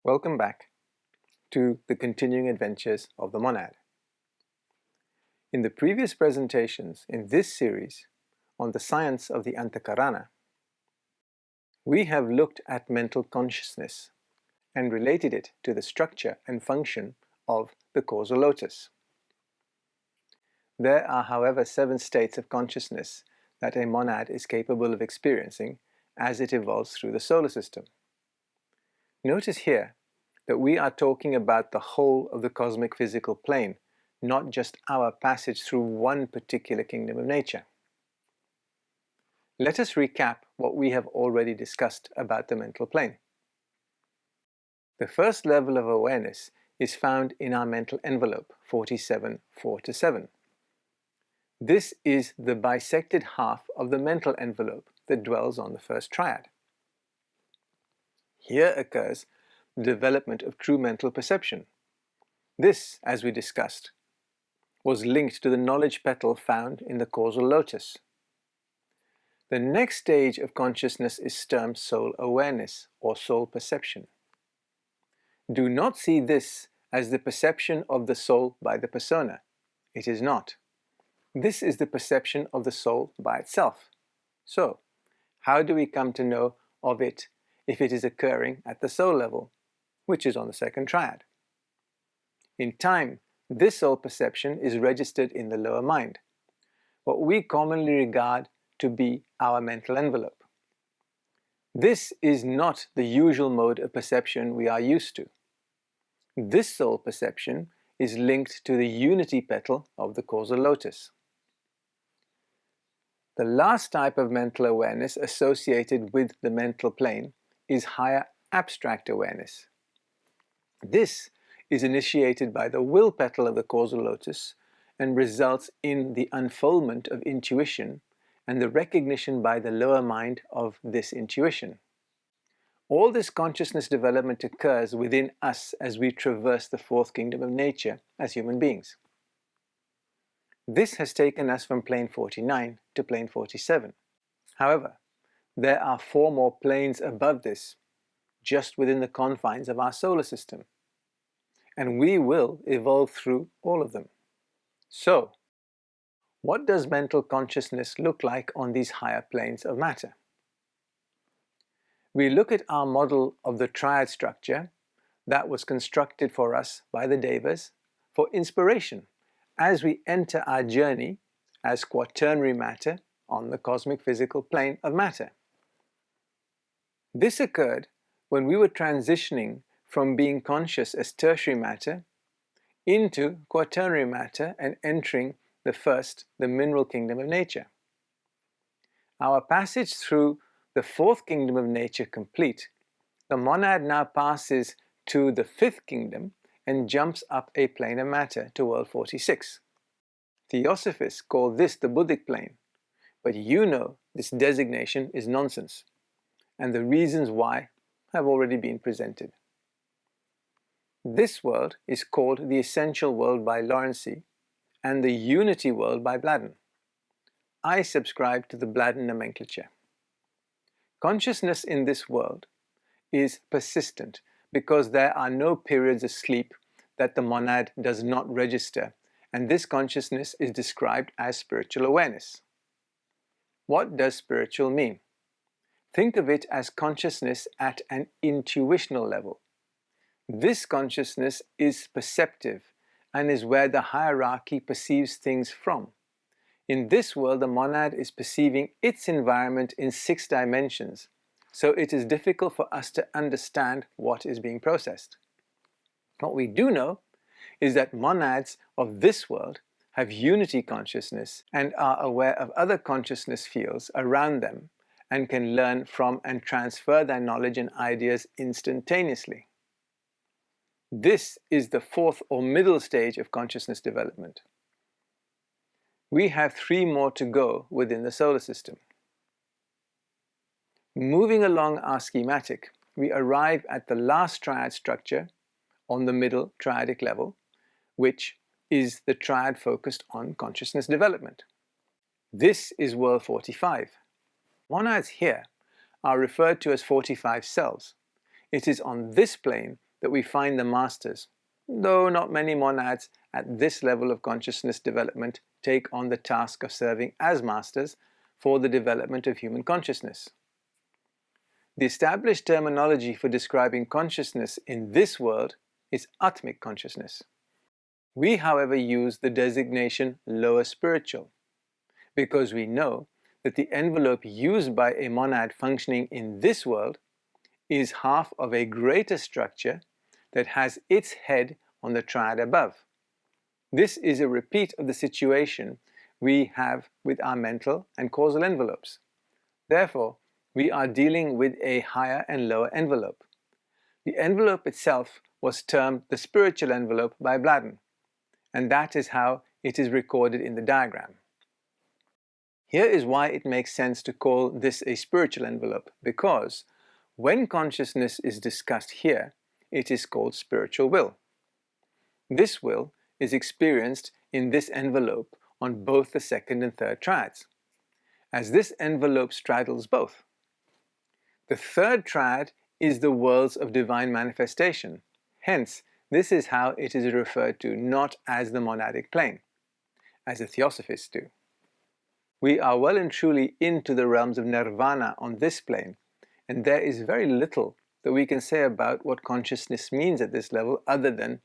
Welcome back to the continuing adventures of the monad. In the previous presentations in this series on the science of the Antahkarana, we have looked at mental consciousness and related it to the structure and function of the causal lotus. There are, however, 7 states of consciousness that a monad is capable of experiencing as it evolves through the solar system. Notice here that we are talking about the whole of the cosmic physical plane, not just our passage through one particular kingdom of nature. Let us recap what we have already discussed about the mental plane. The first level of awareness is found in our mental envelope, 47, 4-7. This is the bisected half of the mental envelope that dwells on the first triad. Here occurs the development of true mental perception. This, as we discussed, was linked to the knowledge petal found in the causal lotus. The next stage of consciousness is termed soul awareness or soul perception. Do not see this as the perception of the soul by the persona. It is not. This is the perception of the soul by itself. So, how do we come to know of it if it is occurring at the soul level, which is on the second triad? In time, this soul perception is registered in the lower mind, what we commonly regard to be our mental envelope. This is not the usual mode of perception we are used to. This soul perception is linked to the unity petal of the causal lotus. The last type of mental awareness associated with the mental plane is higher abstract awareness. This is initiated by the will petal of the causal lotus and results in the unfoldment of intuition and the recognition by the lower mind of this intuition. All this consciousness development occurs within us as we traverse the fourth kingdom of nature as human beings. This has taken us from plane 49 to plane 47. However, there are 4 more planes above this, just within the confines of our solar system, and we will evolve through all of them. So, what does mental consciousness look like on these higher planes of matter? We look at our model of the triad structure that was constructed for us by the Devas for inspiration as we enter our journey as quaternary matter on the cosmic physical plane of matter. This occurred when we were transitioning from being conscious as tertiary matter into quaternary matter and entering the mineral kingdom of nature. Our passage through the 4th kingdom of nature complete, the monad now passes to the 5th kingdom and jumps up a plane of matter to world 46. Theosophists call this the Buddhic plane, but you know this designation is nonsense, and the reasons why have already been presented. This world is called the Essential World by Lawrence and the Unity World by Bladden. I subscribe to the Bladden nomenclature. Consciousness in this world is persistent because there are no periods of sleep that the monad does not register, and this consciousness is described as spiritual awareness. What does spiritual mean? Think of it as consciousness at an intuitional level. This consciousness is perceptive and is where the hierarchy perceives things from. In this world, the monad is perceiving its environment in 6 dimensions, so it is difficult for us to understand what is being processed. What we do know is that monads of this world have unity consciousness and are aware of other consciousness fields around them and can learn from and transfer their knowledge and ideas instantaneously. This is the 4th or middle stage of consciousness development. We have 3 more to go within the solar system. Moving along our schematic, we arrive at the last triad structure on the middle triadic level, which is the triad focused on consciousness development. This is world 45. Monads here are referred to as 45 selves. It is on this plane that we find the masters, though not many monads at this level of consciousness development take on the task of serving as masters for the development of human consciousness. The established terminology for describing consciousness in this world is Atmic consciousness. We, however, use the designation lower spiritual because we know that the envelope used by a monad functioning in this world is half of a greater structure that has its head on the triad above. This is a repeat of the situation we have with our mental and causal envelopes. Therefore, we are dealing with a higher and lower envelope. The envelope itself was termed the spiritual envelope by Bladden, and that is how it is recorded in the diagram. Here is why it makes sense to call this a spiritual envelope, because when consciousness is discussed here, it is called spiritual will. This will is experienced in this envelope on both the second and third triads, as this envelope straddles both. The third triad is the worlds of divine manifestation. Hence, this is how it is referred to, not as the monadic plane, as the Theosophists do. We are well and truly into the realms of nirvana on this plane, and there is very little that we can say about what consciousness means at this level other than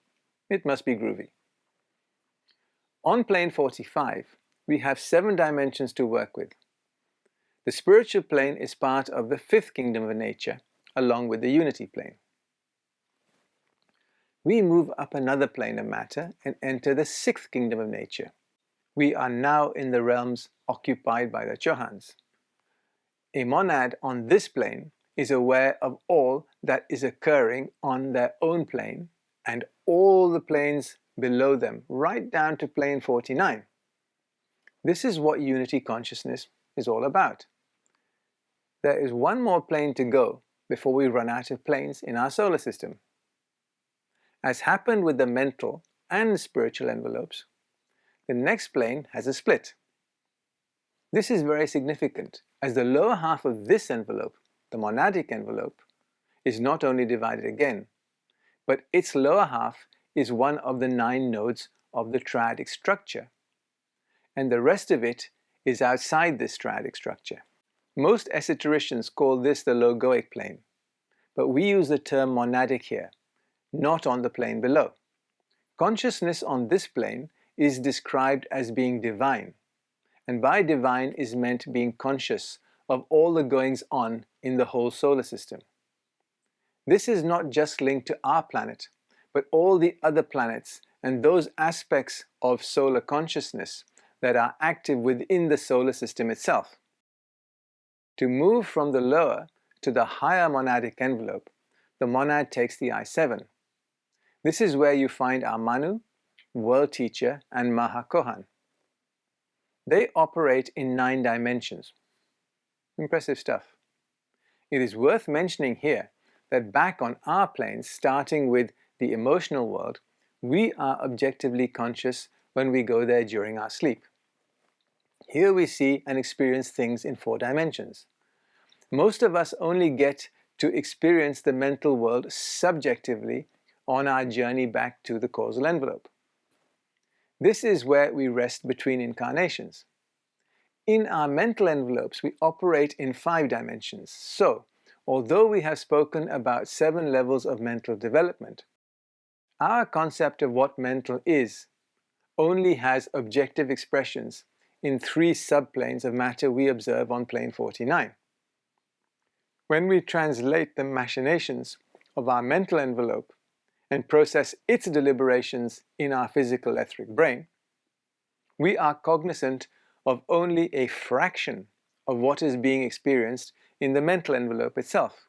it must be groovy. On plane 45, we have 7 dimensions to work with. The spiritual plane is part of the 5th kingdom of nature, along with the unity plane. We move up another plane of matter and enter the 6th kingdom of nature. We are now in the realms occupied by the Chohans. A monad on this plane is aware of all that is occurring on their own plane and all the planes below them, right down to plane 49. This is what unity consciousness is all about. There is one more plane to go before we run out of planes in our solar system. As happened with the mental and spiritual envelopes, the next plane has a split. This is very significant, as the lower half of this envelope, the monadic envelope, is not only divided again, but its lower half is one of the 9 nodes of the triadic structure, and the rest of it is outside this triadic structure. Most esotericians call this the logoic plane, but we use the term monadic here, not on the plane below. Consciousness on this plane is described as being divine, and by divine is meant being conscious of all the goings-on in the whole solar system. This is not just linked to our planet, but all the other planets and those aspects of solar consciousness that are active within the solar system itself. To move from the lower to the higher monadic envelope, the monad takes the I-7. This is where you find our Manu, World Teacher, and Mahakohan. They operate in 9 dimensions. Impressive stuff. It is worth mentioning here that back on our planes, starting with the emotional world, we are objectively conscious when we go there during our sleep. Here we see and experience things in 4 dimensions. Most of us only get to experience the mental world subjectively on our journey back to the causal envelope. This is where we rest between incarnations. In our mental envelopes, we operate in 5 dimensions. So, although we have spoken about 7 levels of mental development, our concept of what mental is only has objective expressions in 3 subplanes of matter we observe on plane 49. When we translate the machinations of our mental envelope and process its deliberations in our physical etheric brain, we are cognizant of only a fraction of what is being experienced in the mental envelope itself.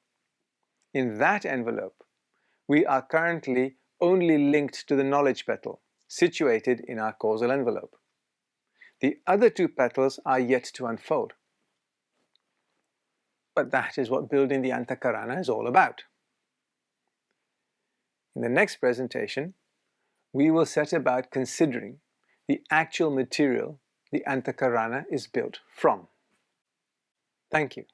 In that envelope, we are currently only linked to the knowledge petal, situated in our causal envelope. The other 2 petals are yet to unfold. But that is what building the Antahkarana is all about. In the next presentation, we will set about considering the actual material the Antahkarana is built from. Thank you.